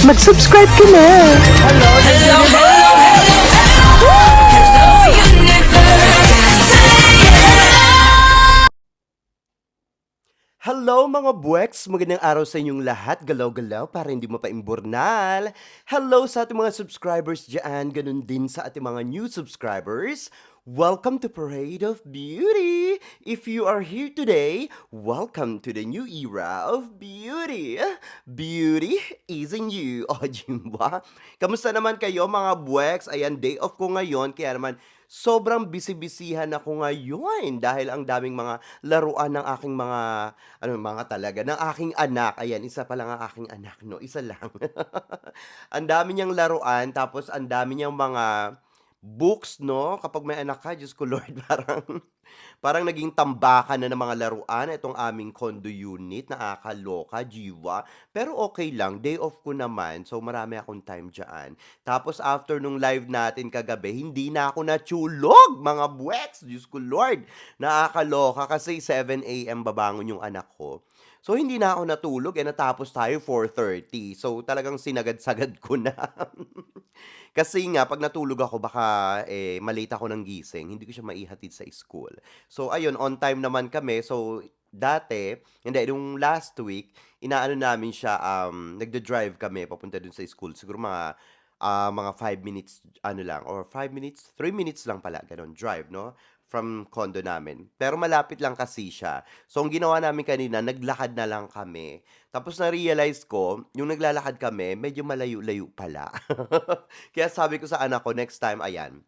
mag-subscribe ka na. Hello mga buweks! Magandang araw sa inyong lahat. Galaw-galaw para hindi mapaimburnal. Hello sa ating mga subscribers dyan. Ganun din sa ating mga new subscribers. Welcome to Parade of Beauty! If you are here today, welcome to the new era of beauty. Beauty is in you. O, Jimba? Kamusta naman kayo mga buweks? Ayan, day off ko ngayon. Kaya naman, sobrang busy-busyhan ako ngayon dahil ang daming mga laruan ng aking mga talaga, ng aking anak. Ayan, isa pa lang ang aking anak, no? Isa lang. Ang dami niyang laruan, tapos ang dami niyang mga books, no? Kapag may anak ka, Diyos ko Lord, parang naging tambakan na ng mga laruan itong aming condo unit. Nakakaloka, jiwa. Pero okay lang, day off ko naman. So marami akong time dyan. Tapos after nung live natin kagabi, hindi na ako natulog, mga buweks. Diyos ko Lord, nakakaloka kasi 7 a.m. babangon yung anak ko. So hindi na ako natulog, natapos tayo 4:30. So talagang sinagad-sagad ko na. Kasi nga 'pag natulog ako baka, ma-late ako ng gising, hindi ko siya maihatid sa school. So ayun, on time naman kami. So dati hindi, nung last week, inaano namin siya, nagda-drive kami papunta dun sa school. Siguro mga 5 minutes ano lang or 5 minutes, 3 minutes lang pala gano'n drive 'no, from condo namin. Pero malapit lang kasi siya. So ang ginawa namin kanina, naglakad na lang kami. Tapos na-realize ko, yung naglalakad kami medyo malayo-layo pala. Kaya sabi ko sa anak ko, next time ayan,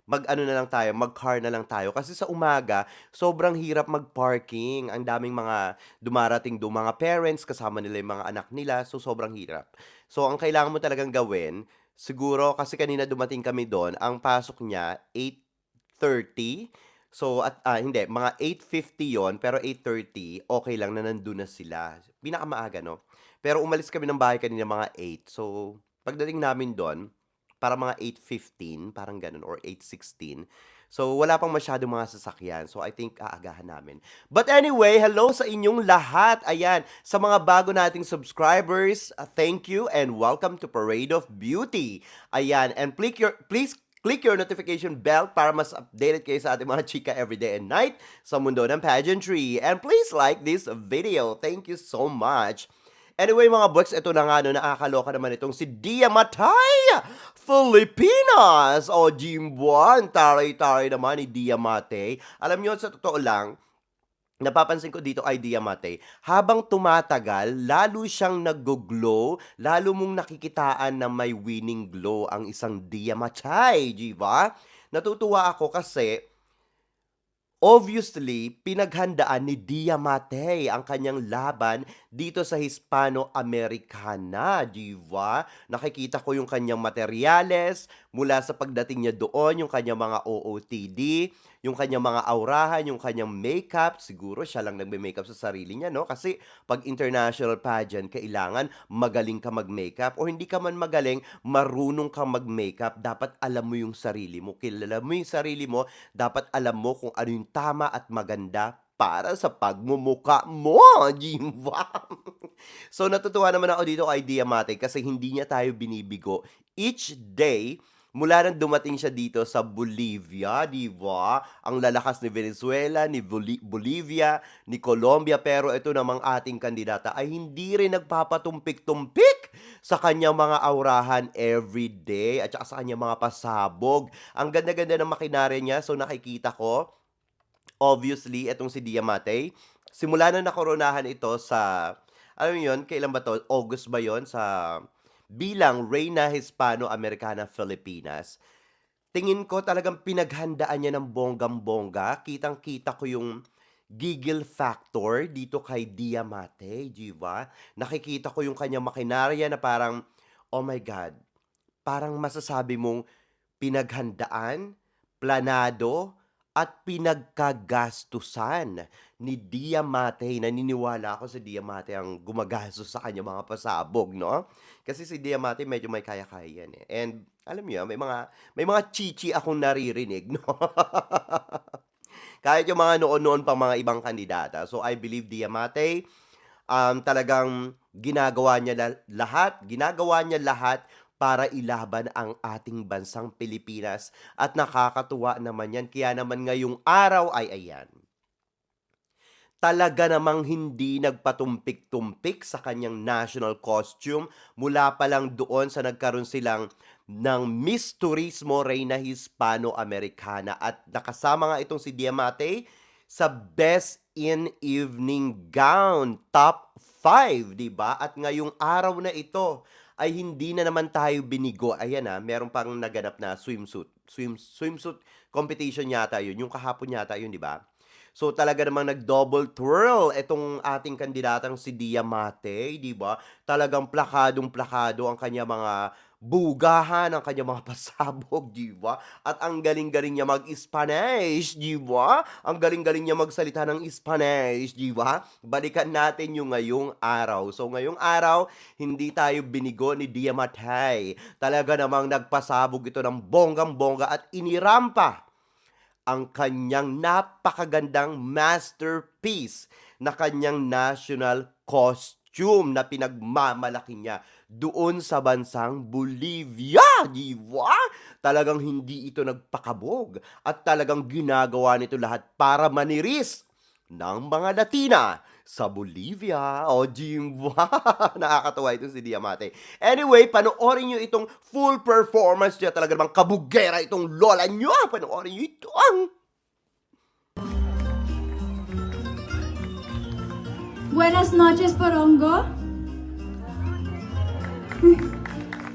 mag-ano na lang tayo, mag-car na lang tayo. Kasi sa umaga, sobrang hirap mag-parking. Ang daming mga dumarating do mga parents, kasama nila yung mga anak nila. So, sobrang hirap. So, ang kailangan mo talagang gawin, siguro, kasi kanina dumating kami doon, ang pasok niya, 8:30. So, hindi, mga 8:50 yon pero 8:30, okay lang na nandun na sila. Pinakamaaga, no? Pero umalis kami ng bahay kanina mga 8. So, pagdating namin doon, para mga 8:15 parang gano'n or 8:16. So, wala pang masyadong mga sasakyan. So, I think aagahan namin. But anyway, hello sa inyong lahat. Ayan, sa mga bago nating subscribers, thank you and welcome to Parade of Beauty. Ayan, and please click your notification bell para mas updated kayo sa ating mga chika everyday and night sa mundo ng pageantry. And please like this video. Thank you so much. Anyway mga boys, ito na nga no, nakakaloka naman itong si Dia Matay Filipinas! O Jimbuan, taray-taray naman ni Dia Matay. Alam niyo, sa totoo lang, napapansin ko dito kay Dia Matay, habang tumatagal, lalo siyang nag-glow, lalo mong nakikitaan na may winning glow ang isang Dia Matay, di ba? Natutuwa ako kasi obviously, pinaghandaan ni Dia Matey ang kanyang laban dito sa Hispano-Americana, di ba? Nakikita ko yung kanyang materyales mula sa pagdating niya doon, yung kanyang mga OOTD, yung kanyang mga aurahan, yung kanyang makeup. Siguro siya lang nagme-makeup sa sarili niya, no? Kasi pag international pageant, kailangan magaling ka mag-makeup o hindi ka man magaling, marunong ka mag-makeup. Dapat alam mo yung sarili mo, kilala mo yung sarili mo, dapat alam mo kung ano yung tama at maganda para sa pagmumuka mo, di ba? So natutuwa naman ako dito kay Diamante kasi hindi niya tayo binibigo. Each day, mula nang dumating siya dito sa Bolivia, di ba? Ang lalakas ni Venezuela, ni Bolivia, ni Colombia, pero ito namang ating kandidata ay hindi rin nagpapatumpik-tumpik sa kanyang mga aurahan everyday at saka sa kanyang mga pasabog. Ang ganda-ganda ng makinarya niya, so nakikita ko, obviously, itong si Diamante, simula na nakoronahan ito sa, alam mo yun, kailan ba to? August ba yon sa bilang Reina Hispano-Americana Filipinas. Tingin ko talagang pinaghandaan niya ng bonggang-bongga. Kitang-kita ko yung giggle factor dito kay Diamante, di ba? Nakikita ko yung kanyang makinarya na parang, oh my God, parang masasabi mong pinaghandaan, planado, at pinagkagastusan ni Diamante. Naniniwala ako si Diamante ang gumagastos sa kanya mga pasabog, no? Kasi si Diamante medyo may kaya-kaya yan eh. And alam mo yun, may mga chichi akong naririnig, no? Kahit yung mga noon-noon pang mga ibang kandidata. So I believe Diamante, talagang ginagawa niya lahat para ilaban ang ating bansang Pilipinas at nakakatuwa naman yan. Kaya naman ngayong araw ay ayan, talaga namang hindi nagpatumpik-tumpik sa kanyang national costume mula pa lang doon sa nagkaroon silang ng Miss Turismo Reina Hispano-Americana at nakasama nga itong si Diamante sa Best in Evening Gown Top 5, 'di ba? At ngayong araw na ito ay hindi na naman tayo binigo. Ayan meron pang naganap na swimsuit competition yata 'yun. Yung kahapon yata 'yun, 'di ba? So talaga namang nag-double twirl itong ating kandidatang si Diamante, 'di ba? Talagang plakadong-plakado ang kanya mga bugahan, ang kanya mga pasabog, 'di ba? At ang galing-galing niya mag-Spanish, 'di ba? Ang galing-galing niya magsalita ng Spanish, 'di ba? Balikan natin yung ngayong araw. So ngayong araw, hindi tayo binigo ni Diamante. Talaga namang nagpasabog ito ng bonggang-bongga at inirampa ang kanyang napakagandang masterpiece na kanyang national costume na pinagmamalaki niya doon sa bansang Bolivia, di ba? Talagang hindi ito nagpakabog at talagang ginagawa nito lahat para maniris ng mga Latina sa Bolivia. O, di ba? Nakakatawa ito si Diamante. Anyway, panoorin nyo itong full performance niya. Talaga namang kabugera itong lola nyo. Panoorin nyo ito. Buenas noches, Porongo.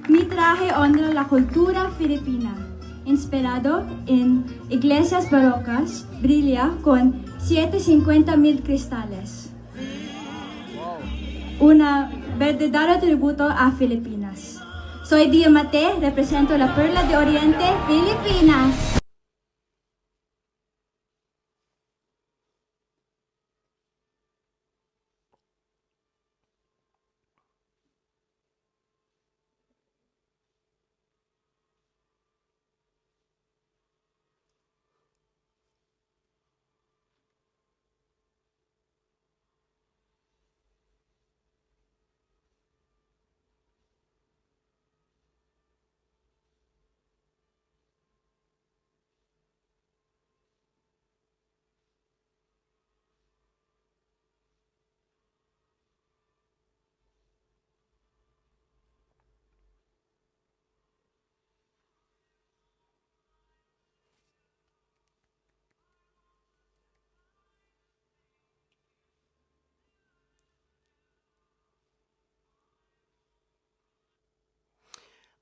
Mi traje honra la cultura filipina. Inspirado en iglesias barrocas, brilla con 750,000 cristales. Una verdadero tributo a Filipinas. Soy Diamante, represento la Perla de Oriente, Filipinas.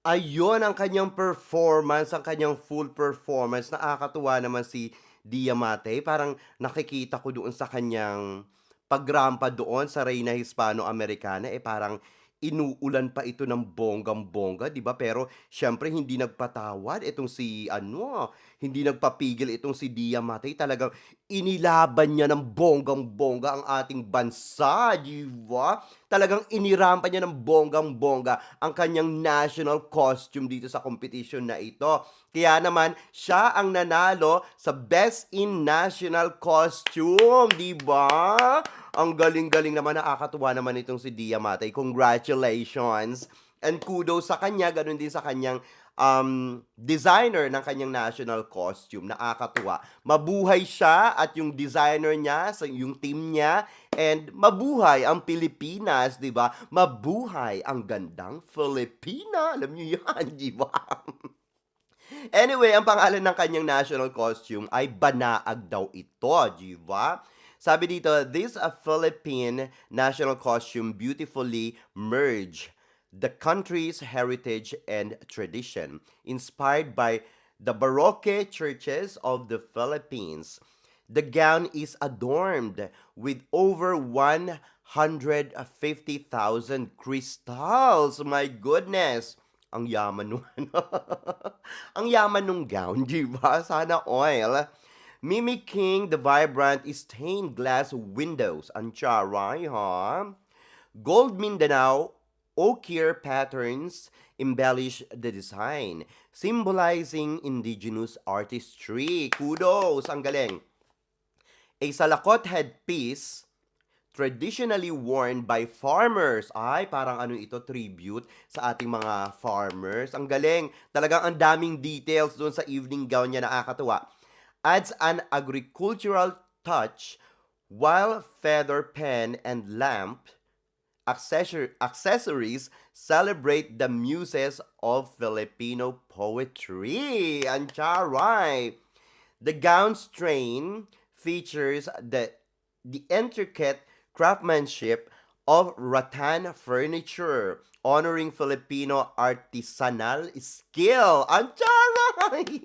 Ayun ang kanyang performance, ang kanyang full performance. Nakakatuwa naman si Diamante. Parang nakikita ko doon sa kanyang pagrampa doon sa Reina Hispano-Americana, parang inuulan pa ito ng bonggang-bongga, 'di ba? Pero siyempre hindi nagpatawad itong si hindi nagpapigil itong si Diamante. Talagang inilaban niya ng bonggang-bongga ang ating bansa, 'di ba? Talagang inirampa niya ng bonggang-bongga ang kanyang national costume dito sa competition na ito. Kaya naman, siya ang nanalo sa Best in National Costume, di ba? Ang galing-galing naman, nakakatuwa naman itong si Diamante. Congratulations! And kudos sa kanya, ganun din sa kanyang designer ng kanyang national costume. Nakakatuwa. Mabuhay siya at yung designer niya, yung team niya, and mabuhay ang Pilipinas, di ba? Mabuhay ang gandang Filipina. Alam niyo yan, di ba? Anyway, ang pangalan ng kanyang national costume ay Banaag daw ito, di ba? Sabi dito, this a Philippine national costume beautifully merge the country's heritage and tradition, inspired by the Baroque churches of the Philippines. The gown is adorned with over 150,000 crystals. My goodness! Ang yaman nung ang yaman nung gown, di ba? Sana oil. Mimicking the vibrant stained glass windows. Ang charay, ha? Gold Mindanao ochre patterns embellish the design, symbolizing indigenous artistry. Kudos! Ang galing! A salakot headpiece traditionally worn by farmers. Ay, parang ano ito, tribute sa ating mga farmers. Ang galing. Talagang ang daming details doon sa evening gown niya, nakakatuwa. Adds an agricultural touch while feather pen and lamp accessories celebrate the muses of Filipino poetry. Ang charay! The gown strain features the intricate craftsmanship of rattan furniture, honoring Filipino artisanal skill. Ang charay!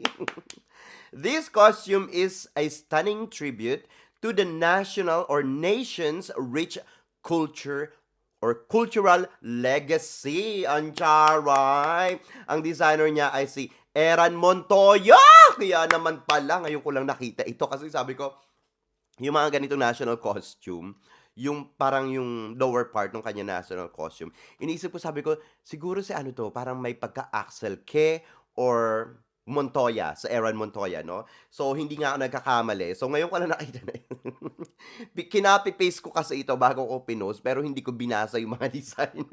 This costume is a stunning tribute to the national or nation's rich culture or cultural legacy. Ang charay! Ang designer niya ay si Eran Montoya! Kaya naman pala, ngayon ko lang nakita ito kasi sabi ko, yung mga ganitong national costume, yung parang yung lower part ng kanya national costume, iniisip ko, sabi ko, siguro si ano to, parang may pagka-Axel Ke or Montoya, sa Eran Montoya, no? So, hindi nga ako nagkakamali. So, ngayon ko lang nakita na yun. Kinapi-paste ko kasi ito bago ko pinost, pero hindi ko binasa yung mga design.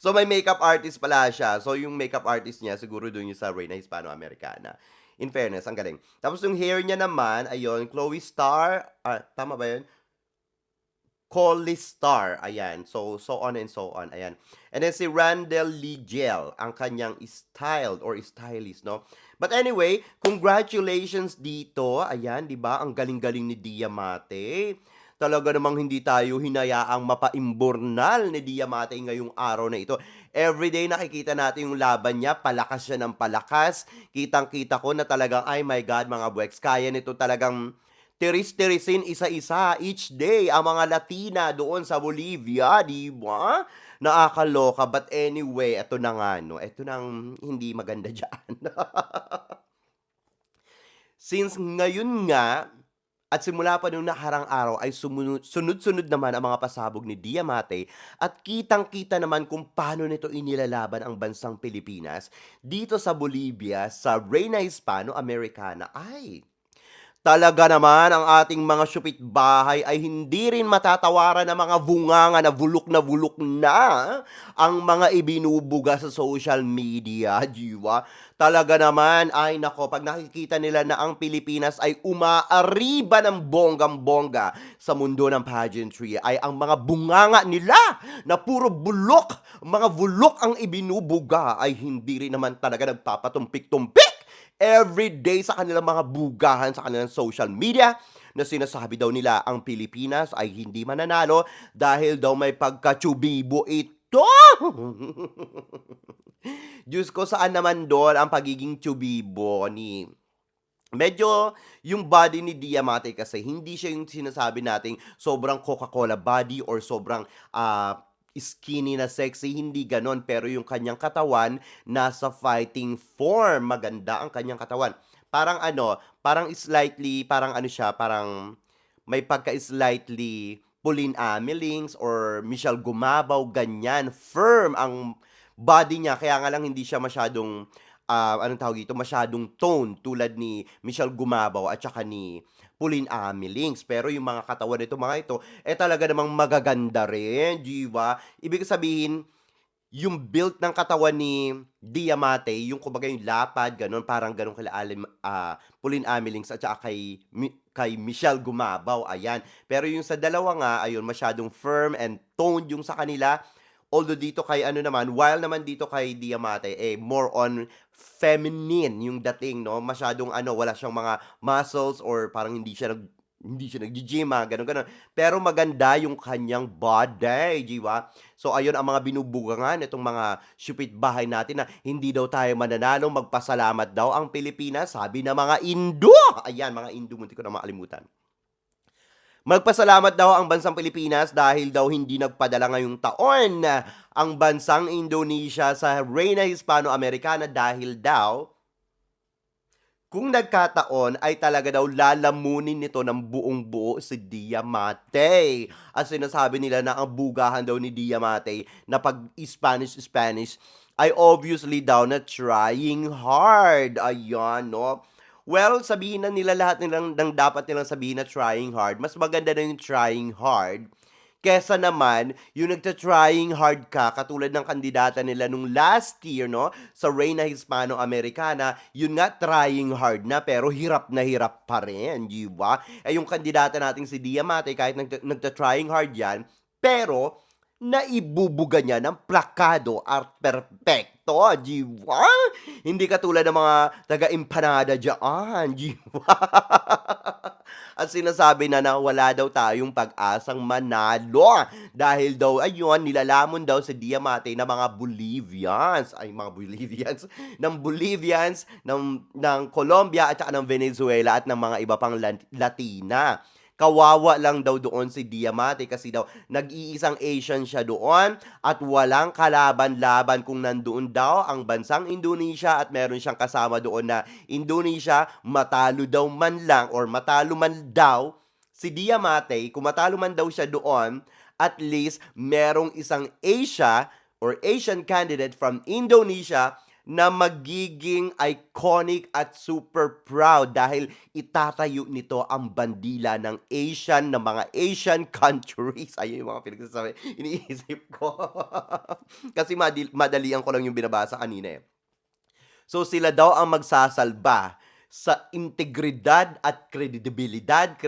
So, may makeup artist pala siya. So, yung makeup artist niya, siguro doon yung sa Reyna Hispano-Americana. In fairness, ang galing. Tapos, yung hair niya naman, ayun, Chloe Star, tama ba yun? Collie Star, ayan. So on and so on, ayan. And then si Randall Ligiel, ang kanyang styled or stylist, no? But anyway, congratulations dito. Ayan, di ba? Ang galing-galing ni Diamante. Talaga namang hindi tayo hinayaang mapaimbornal ni Diamante ngayong araw na ito. Everyday nakikita natin yung laban niya, palakas siya ng palakas. Kitang-kita ko na talagang, ay my God, mga buweks, kaya nito talagang tiris-tirisin isa-isa each day ang mga Latina doon sa Bolivia, di ba? Nakakaloka. But anyway, eto na nga, no? Eto nang hindi maganda dyan. Since ngayon nga, at simula pa nung nakarang araw ay sunod-sunod naman ang mga pasabog ni Diamante at kitang-kita naman kung paano nito inilalaban ang bansang Pilipinas dito sa Bolivia sa Reyna Hispano-Americana. Ay, talaga naman ang ating mga syupit bahay ay hindi rin matatawaran ng mga bunganga na bulok na ang mga ibinubuga sa social media, diwa. Talaga naman, ay nako, pag nakikita nila na ang Pilipinas ay umaariba ng bonggang-bongga sa mundo ng pageantry, ay ang mga bunganga nila na puro bulok, mga bulok ang ibinubuga, ay hindi rin naman talaga nagpapatumpik-tumpik everyday sa kanilang mga bugahan sa kanilang social media na sinasabi daw nila ang Pilipinas ay hindi mananalo dahil daw may pagkatsubibo ito. Diyos ko, saan naman doon ang pagiging tsubibo ni... Medyo yung body ni Diamante kasi hindi siya yung sinasabi nating sobrang Coca-Cola body or sobrang skinny na sexy, hindi ganon. Pero yung kanyang katawan, nasa fighting form. Maganda ang kanyang katawan. Parang ano, parang slightly, parang ano siya, parang may pagka-slightly Pauline Amelings or Michelle Gumabaw, ganyan. Firm ang body niya. Kaya nga lang hindi siya masyadong, anong tawag dito, masyadong tone tulad ni Michelle Gumabaw at saka ni Pauline Amelings. Pero yung mga katawan nito, mga ito, talaga namang magaganda rin, di ba? Ibig sabihin, yung build ng katawan ni Diamante, yung kumbaga yung lapad, ganun, parang ganun kila Pauline Amelings at saka kay Michelle Gumabaw, ayan. Pero yung sa dalawa nga, ayun, masyadong firm and toned yung sa kanila. Although dito kay ano naman, while naman dito kay Diamante, more on feminine yung dating, no? Masyadong ano, wala siyang mga muscles or parang hindi siya nag-gym, ganun. Pero maganda yung kanyang body, di ba? So, ayun ang mga binubugangan itong mga syupit bahay natin na hindi daw tayo mananalo, magpasalamat daw ang Pilipinas, sabi na mga Indo. Ayan, mga Indo, munti ko na makalimutan. Magpasalamat daw ang bansang Pilipinas dahil daw hindi nagpadala ngayong taon ang bansang Indonesia sa Reyna Hispano-Americana dahil daw kung nagkataon ay talaga daw lalamunin nito ng buong buo si Diamante. At sinasabi nila na ang bugahan daw ni Diamante na pag Spanish ay obviously daw na trying hard. Ayan, no? Well, sabihin na nila lahat nilang ng dapat nilang sabihin na trying hard. Mas maganda na yung trying hard kesa naman yung nagta-trying hard ka katulad ng kandidata nila nung last year, no? Sa Reina Hispano-Americana, yun nga trying hard na pero hirap na hirap pa rin, di ba? Eh yung kandidata nating si Diamante, kahit nagta-trying hard yan, pero naibubuga niya ng plakado at perpekto, di ba? Hindi katulad ng mga taga-empanada dyan, di ba? At sinasabi na wala daw tayong pag-asang manalo dahil daw, ayun, nilalamon daw sa Diamante ng mga Bolivians, ng Bolivians, ng Colombia at saka ng Venezuela at ng mga iba pang Latina. Kawawa lang daw doon si Diamante kasi daw nag-iisang Asian siya doon at walang kalaban-laban kung nandoon daw ang bansang Indonesia at meron siyang kasama doon na Indonesia, matalo daw man lang or matalo man daw si Diamante, kung matalo man daw siya doon, at least merong isang Asia or Asian candidate from Indonesia na magiging iconic at super proud dahil itatayo nito ang bandila ng Asian, ng mga Asian countries. Ayun yung mga pinagsasabi. Iniisip ko. Kasi madalian ko lang yung binabasa kanina eh. So sila daw ang magsasalba sa integridad at kredibilidad,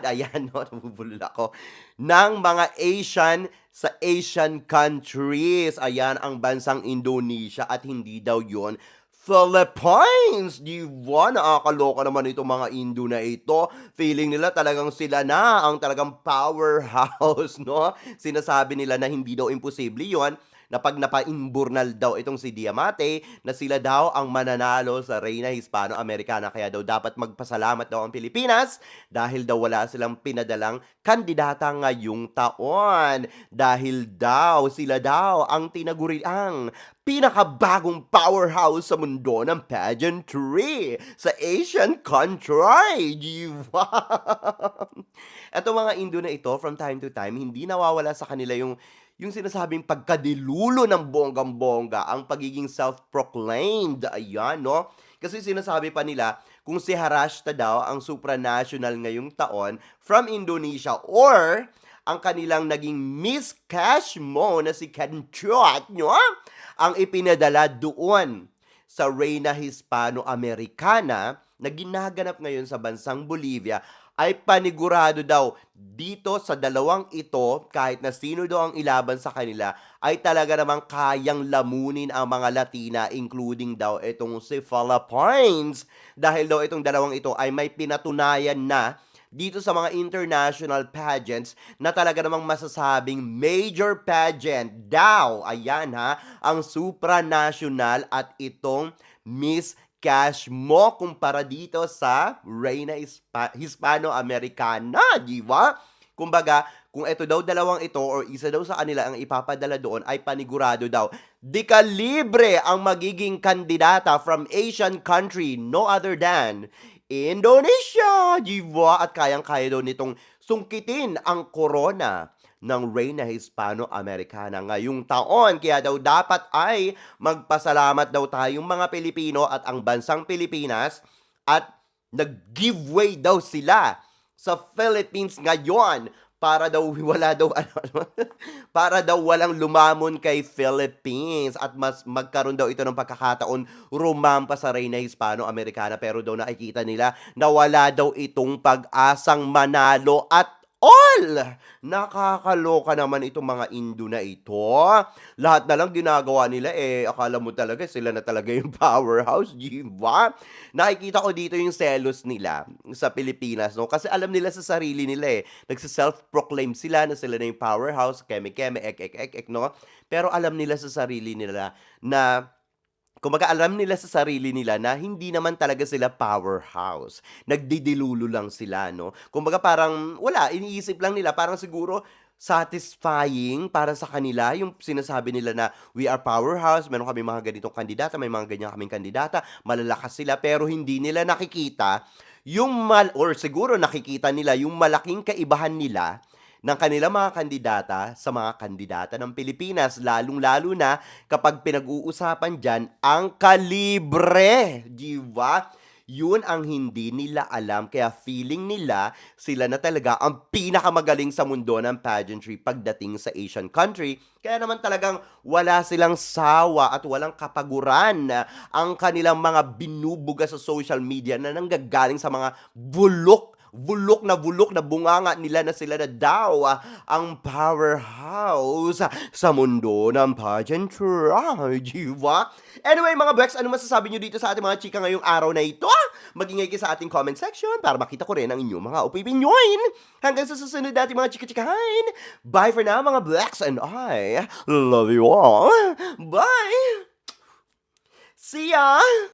ayan, no, nabubulol ako, ng mga Asian sa Asian countries. Ayan, ang bansang Indonesia at hindi daw yon Philippines. Di ba? Nakakaloka naman itong mga Indo na ito. Feeling nila talagang sila na ang talagang powerhouse, no? Sinasabi nila na hindi daw imposible yon na pag napaimburnal daw itong si Diamante, na sila daw ang mananalo sa Reina Hispano-Americana. Kaya daw dapat magpasalamat daw ang Pilipinas dahil daw wala silang pinadalang kandidata ngayong taon. Dahil daw sila daw ang tinaguriang pinakabagong powerhouse sa mundo ng pageantry sa Asian country. Diba? Ito mga Indo na ito, from time to time, hindi nawawala sa kanila yung sinasabing pagkadilulo ng bonggang-bongga, ang pagiging self-proclaimed, ayan, no? Kasi sinasabi pa nila, kung si Harashta daw ang supranational ngayong taon from Indonesia or ang kanilang naging Miss Cashmo na si Kenchot, no? Ang ipinadala doon sa Reina Hispano-Americana na ginaganap ngayon sa bansang Bolivia, ay panigurado daw dito sa dalawang ito, kahit na sino daw ang ilaban sa kanila, ay talaga namang kayang lamunin ang mga Latina, including daw itong si Philippines. Dahil daw itong dalawang ito ay may pinatunayan na dito sa mga international pageants na talaga namang masasabing major pageant daw. Ayan ha, ang supranational at itong Miss Cashmo kumpara dito sa Reina Hispano-Americana, di ba? Kumbaga, kung ito daw dalawang ito or isa daw sa kanila ang ipapadala doon ay panigurado daw. Di ka libre ang magiging kandidata from Asian country, no other than Indonesia, di ba? At kayang-kaya daw nitong sungkitin ang corona ng Reina Hispano-Americana ngayong taon. Kaya daw dapat ay magpasalamat daw tayong mga Pilipino at ang bansang Pilipinas at nag-giveaway daw sila sa Philippines ngayon para daw para daw walang lumamon kay Philippines at mas magkaroon daw ito ng pagkakataon rumampa sa Reina Hispano-Americana, pero daw nakikita nila na wala daw itong pag-asang manalo at all! Nakakaloka naman itong mga Indo na ito. Lahat na lang ginagawa nila akala mo talaga sila na talaga yung powerhouse, di ba? Nakikita ko dito yung selos nila sa Pilipinas, no? Kasi alam nila sa sarili nila Nagsa-self-proclaim sila na sila na yung powerhouse, keme-keme, ek, no? Pero alam nila sa sarili nila na kumbaga alam nila sa sarili nila na hindi naman talaga sila powerhouse. Nagdidilulo lang sila, no? Kumbaga parang wala, iniisip lang nila, parang siguro satisfying para sa kanila yung sinasabi nila na we are powerhouse, meron kami mga ganitong kandidata, may mga ganyan kaming kandidata, malalakas sila, pero hindi nila nakikita yung or siguro nakikita nila yung malaking kaibahan nila ng kanilang mga kandidata sa mga kandidata ng Pilipinas, lalong-lalo na kapag pinag-uusapan dyan ang kalibre, di ba? Yun ang hindi nila alam kaya feeling nila sila na talaga ang pinakamagaling sa mundo ng pageantry pagdating sa Asian country. Kaya naman talagang wala silang sawa at walang kapaguran na ang kanilang mga binubuga sa social media na nanggagaling sa mga bulok na bunganga nila na sila na daw ang powerhouse sa mundo ng pageantry, di ba? Anyway, mga Bex, ano masasabi nyo dito sa ating mga chika ngayong araw na ito? Magingay kayo sa ating comment section para makita ko rin ang inyong mga opinion. Hanggang sa susunod natin mga chika-chikahin. Bye for now, mga Bex, and I love you all. Bye! See ya!